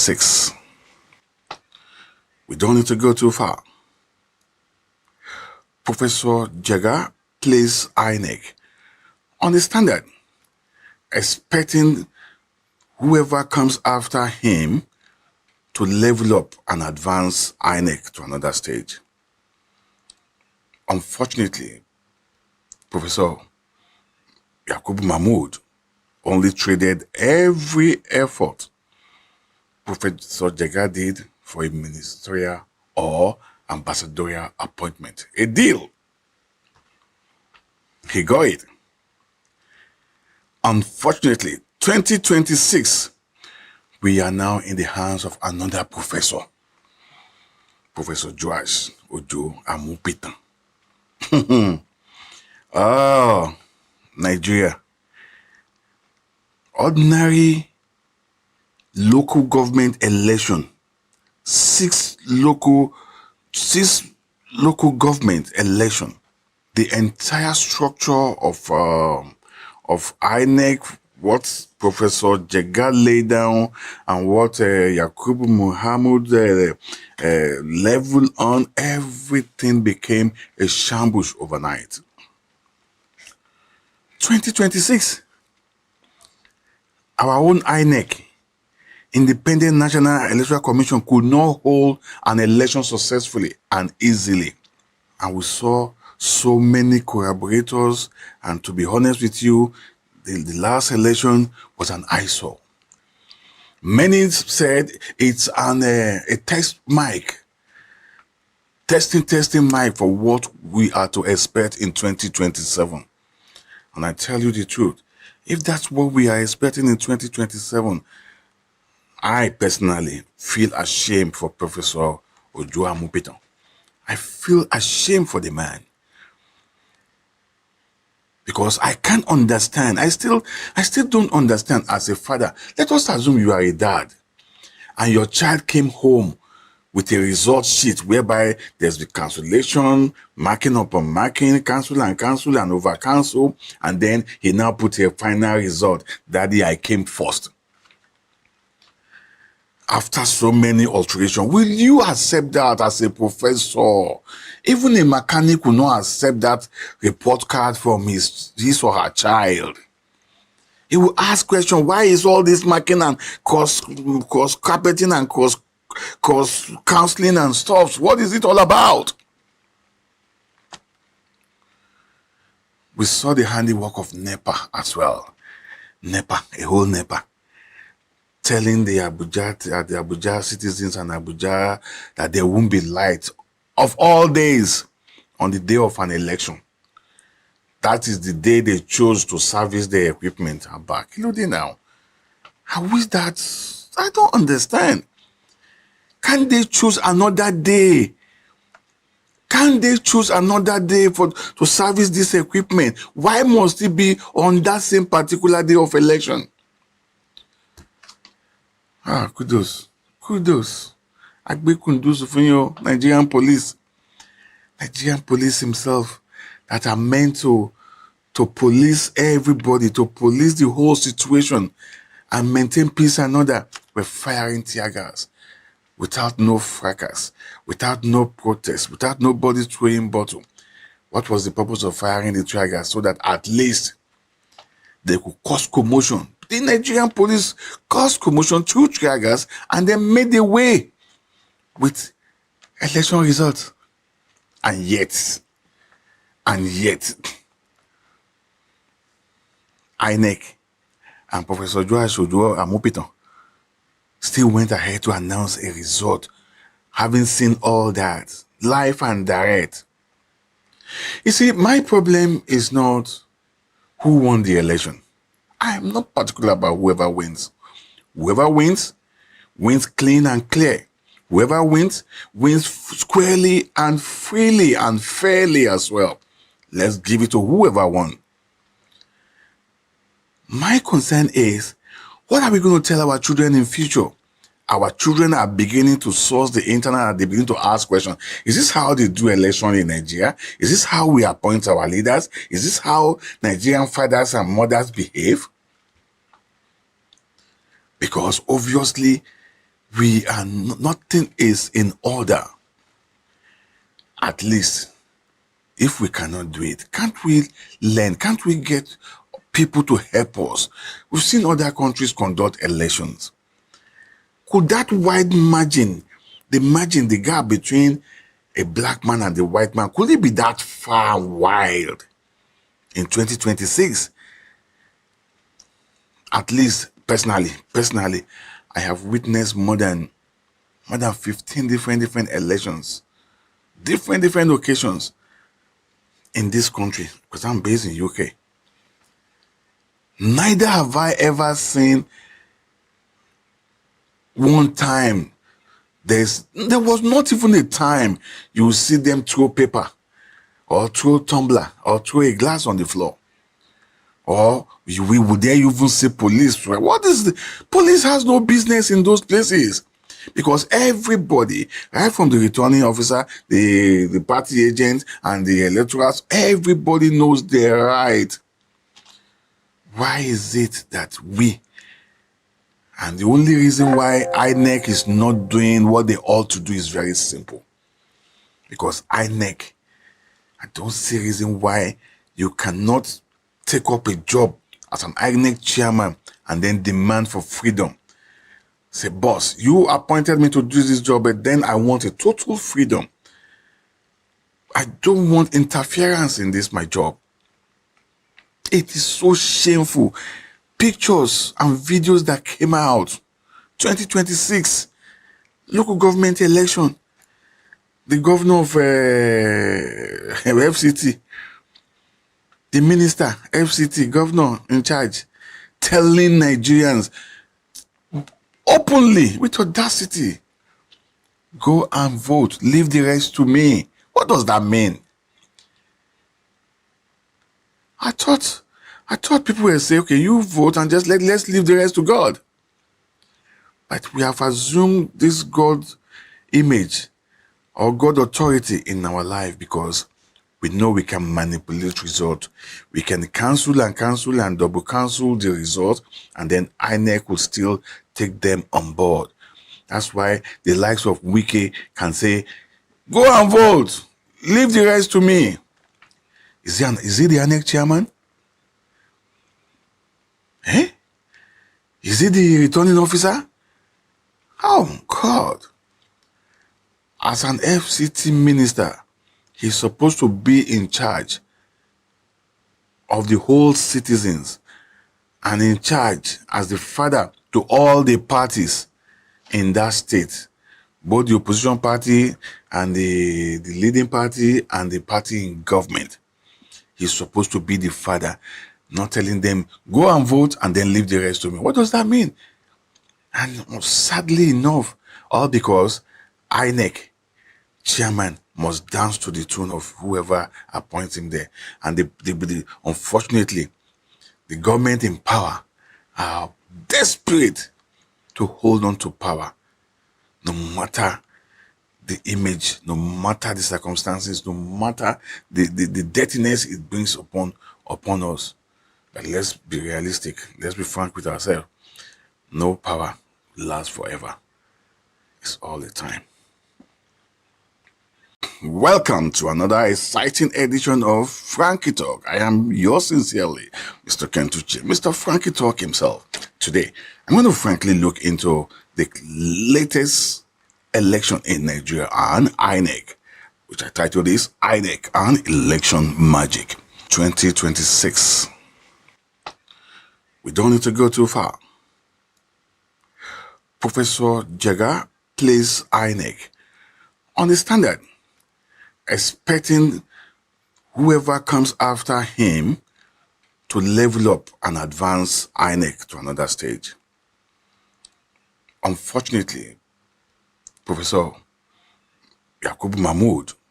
6. We don't need to go too far. Professor Jega plays INEC on the standard, expecting whoever comes after him to level up and advance INEC to another stage. Unfortunately, Professor Yakubu Mahmood only traded every effort Professor Jega did for a ministerial or ambassadorial appointment. A deal. He got it. Unfortunately, 2026, we are now in the hands of another professor, Professor Joash Ojo Amupitan. Oh, Nigeria. Ordinary local government election. 6 local government election. The entire structure of INEC, what Professor Jega laid down and what Yakubu Muhammad leveled on, everything became a shambles overnight. 2026, our own INEC, Independent National Electoral Commission, could not hold an election successfully and easily. And we saw so many collaborators, and to be honest with you, the last election was an eyesore. Many said it's a test mic, testing mic for what we are to expect in 2027. And I tell you the truth, if that's what we are expecting in 2027, I personally feel ashamed for Professor Ojo Amupitan. I feel ashamed for the man. Because I can't understand. I still don't understand as a father. Let us assume you are a dad and your child came home with a result sheet whereby there's the cancellation, marking upon marking, cancel and over cancel, and then he now put a final result. Daddy, I came first. After so many alterations, will you accept that as a professor? Even a mechanic will not accept that report card from his or her child. He will ask question, why is all this marking and cross carpeting and cross counseling and stuff? What is it all about? We saw the handiwork of NEPA as well. NEPA, a whole NEPA, telling the Abuja citizens and Abuja that there won't be light of all days on the day of an election. That is the day they chose to service their equipment and back. You know, now, I wish that, I don't understand. Can they choose another day? Can they choose another day to service this equipment? Why must it be on that same particular day of election? Kudos. Agbe kundusu for you, Nigerian police himself, that are meant to police everybody, to police the whole situation and maintain peace and order, were firing tear gas without no fracas, without no protest, without nobody throwing bottle. What was the purpose of firing the tear gas? So that at least they could cause commotion. The Nigerian police caused commotion through tear gas and then made the way with election results. And yet, INEC and Professor Joash Ojo Amupitan still went ahead to announce a result, having seen all that, live and direct. You see, my problem is not who won the election. I am not particular about whoever wins. Whoever wins, wins clean and clear. Whoever wins, wins squarely and freely and fairly as well. Let's give it to whoever won. My concern is, what are we going to tell our children in future? Our children are beginning to source the internet and they begin to ask questions. Is this how they do election in Nigeria? Is this how we appoint our leaders? Is this how Nigerian fathers and mothers behave? Because obviously, nothing is in order. At least, if we cannot do it, can't we learn? Can't we get people to help us? We've seen other countries conduct elections. Could that wide margin, the gap between a black man and the white man, could it be that far wide in 2026? At least personally, I have witnessed more than 15 different elections, different occasions in this country, because I'm based in UK. Neither have I ever seen one time there was not even a time you see them throw paper or throw tumbler or throw a glass on the floor. Or we would dare even see police. What is the police has no business in those places, because everybody, right from the returning officer, the party agent, and the electorals, everybody knows their right. Why is it that and the only reason why INEC is not doing what they ought to do is very simple. Because INEC, I don't see a reason why you cannot take up a job as an INEC chairman and then demand for freedom. Say, boss, you appointed me to do this job, but then I want a total freedom. I don't want interference in this, my job. It is so shameful. Pictures and videos that came out, 2026, local government election, the governor of FCT, the minister, FCT, governor in charge, telling Nigerians openly, with audacity, go and vote, leave the rest to me. What does that mean? I thought people will say, okay, you vote and just let's leave the rest to God. But we have assumed this God image or God authority in our life because we know we can manipulate result. We can cancel and double cancel the result, and then INEC will still take them on board. That's why the likes of Wike can say, go and vote, leave the rest to me. Is he the INEC chairman? Is he the returning officer? Oh, God. As an FCT minister, he's supposed to be in charge of the whole citizens and in charge as the father to all the parties in that state, both the opposition party and the leading party and the party in government. He's supposed to be the father, not telling them, go and vote and then leave the rest to me. What does that mean? And sadly enough, all because INEC chairman must dance to the tune of whoever appoints him there. And unfortunately, the government in power are desperate to hold on to power, no matter the image, no matter the circumstances, no matter the dirtiness it brings upon us. But let's be realistic. Let's be frank with ourselves. No power lasts forever. It's all the time. Welcome to another exciting edition of Frankie Talk. I am yours sincerely, Mr. Kentuchi, Mr. Frankie Talk himself. Today, I'm going to frankly look into the latest election in Nigeria and INEC, which I titled is INEC and Election Magic 2026. We don't need to go too far. Professor Jega plays INEC on the standard, expecting whoever comes after him to level up and advance INEC to another stage. Unfortunately, Professor Yakubu Mahmood